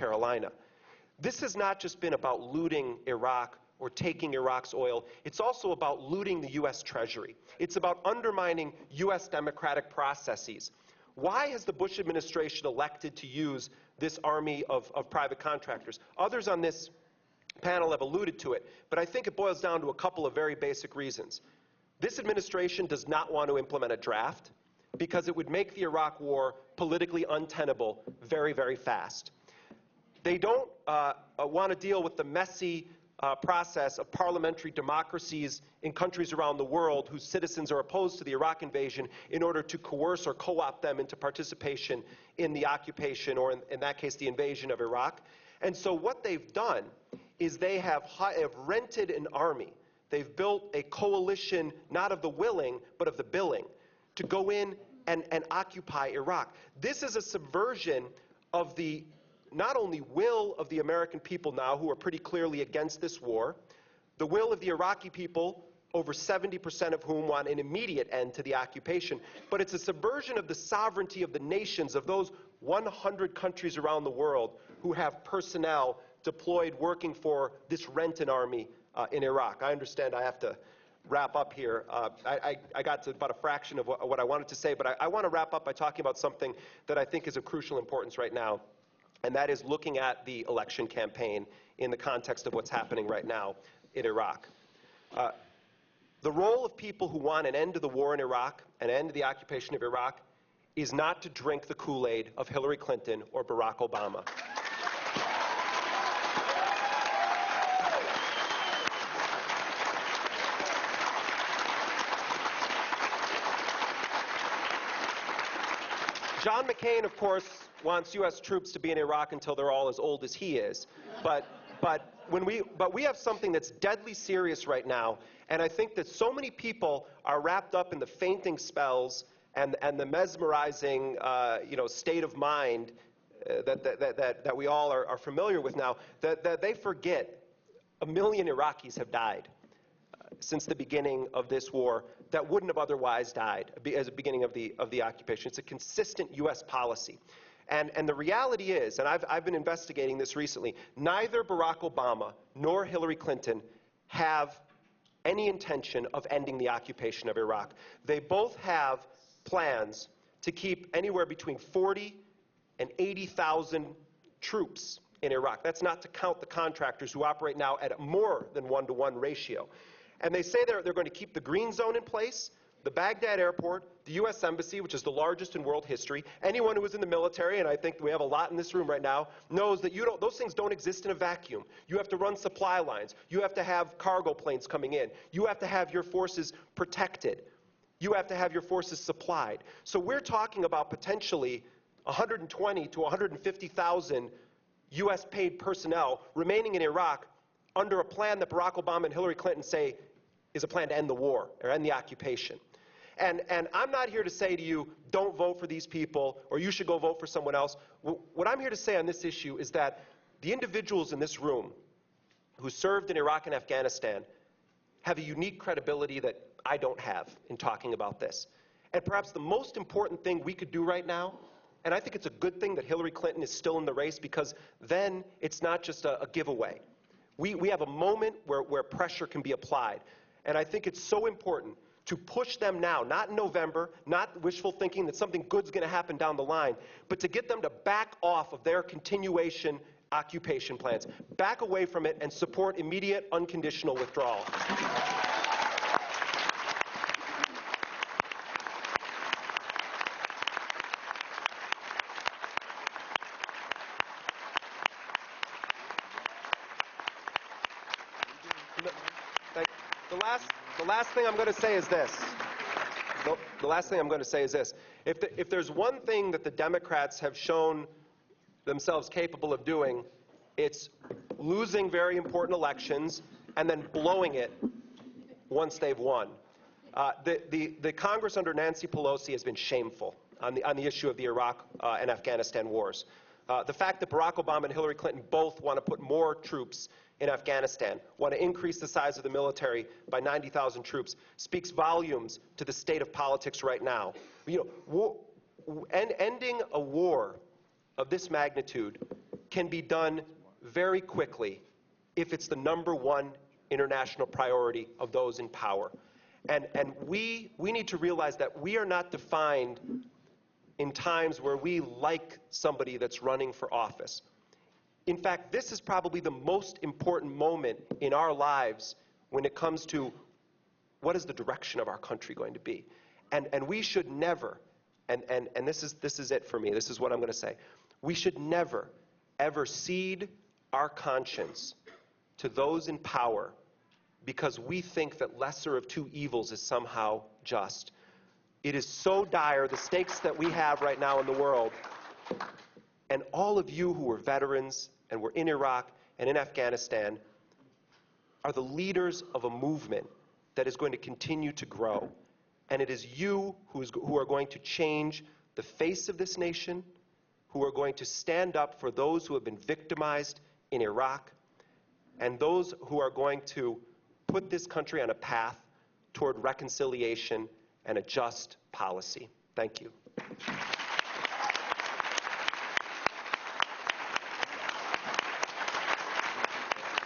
Carolina. This has not just been about looting Iraq or taking Iraq's oil. It's also about looting the U.S. Treasury. It's about undermining U.S. democratic processes. Why has the Bush administration elected to use this army of private contractors? Others on this panel have alluded to it, but I think it boils down to a couple of very basic reasons. This administration does not want to implement a draft because it would make the Iraq war politically untenable very, very fast. They don't want to deal with the messy process of parliamentary democracies in countries around the world whose citizens are opposed to the Iraq invasion in order to coerce or co-opt them into participation in the occupation, or in that case, the invasion of Iraq. And so what they've done is they have rented an army. They've built a coalition, not of the willing, but of the billing, to go in and occupy Iraq. This is a subversion of the not only will of the American people now, who are pretty clearly against this war, the will of the Iraqi people, over 70% of whom want an immediate end to the occupation, but it's a subversion of the sovereignty of the nations, of those 100 countries around the world who have personnel deployed working for this rented army in Iraq. I understand I have to wrap up here. I got to about a fraction of what I wanted to say, but I want to wrap up by talking about something that I think is of crucial importance right now, and that is looking at the election campaign in the context of what's happening right now in Iraq. The role of people who want an end to the war in Iraq, an end to the occupation of Iraq, is not to drink the Kool-Aid of Hillary Clinton or Barack Obama. John McCain, of course, wants U.S. troops to be in Iraq until they're all as old as he is. But we have something that's deadly serious right now, and I think that so many people are wrapped up in the fainting spells and the mesmerizing state of mind that we all are familiar with now, that they forget 1 million Iraqis have died since the beginning of this war that wouldn't have otherwise died as the beginning of the occupation. It's a consistent U.S. policy. And the reality is, and I've been investigating this recently, neither Barack Obama nor Hillary Clinton have any intention of ending the occupation of Iraq. They both have plans to keep anywhere between 40 and 80,000 troops in Iraq. That's not to count the contractors who operate now at a more than 1-to-1 ratio. And they say they're going to keep the green zone in place, the Baghdad airport, the U.S. Embassy, which is the largest in world history. Anyone who is in the military, and I think we have a lot in this room right now, knows that those things don't exist in a vacuum. You have to run supply lines. You have to have cargo planes coming in. You have to have your forces protected. You have to have your forces supplied. So we're talking about potentially 120 to 150,000 U.S. paid personnel remaining in Iraq under a plan that Barack Obama and Hillary Clinton say is a plan to end the war or end the occupation. And I'm not here to say to you, don't vote for these people or you should go vote for someone else. What I'm here to say on this issue is that the individuals in this room who served in Iraq and Afghanistan have a unique credibility that I don't have in talking about this. And perhaps the most important thing we could do right now, and I think it's a good thing that Hillary Clinton is still in the race, because then it's not just a giveaway. We have a moment where pressure can be applied. And I think it's so important to push them now, not in November, not wishful thinking that something good's going to happen down the line, but to get them to back off of their continuation occupation plans, back away from it, and support immediate, unconditional withdrawal. The last thing I'm going to say is this. The last thing I'm going to say is this. If there's one thing that the Democrats have shown themselves capable of doing, it's losing very important elections and then blowing it once they've won. The Congress under Nancy Pelosi has been shameful on the issue of the Iraq and Afghanistan wars. The fact that Barack Obama and Hillary Clinton both want to put more troops in Afghanistan, want to increase the size of the military by 90,000 troops, speaks volumes to the state of politics right now. Ending a war of this magnitude can be done very quickly if it's the #1 international priority of those in power. And we need to realize that we are not defined in times where we like somebody that's running for office. In fact, this is probably the most important moment in our lives when it comes to what is the direction of our country going to be. And we should never, and this is it for me, this is what I'm going to say, we should never, ever cede our conscience to those in power because we think that lesser of two evils is somehow just. It is so dire, the stakes that we have right now in the world. And all of you who are veterans and were in Iraq and in Afghanistan are the leaders of a movement that is going to continue to grow. And it is you who are going to change the face of this nation, who are going to stand up for those who have been victimized in Iraq, and those who are going to put this country on a path toward reconciliation and a just policy. Thank you.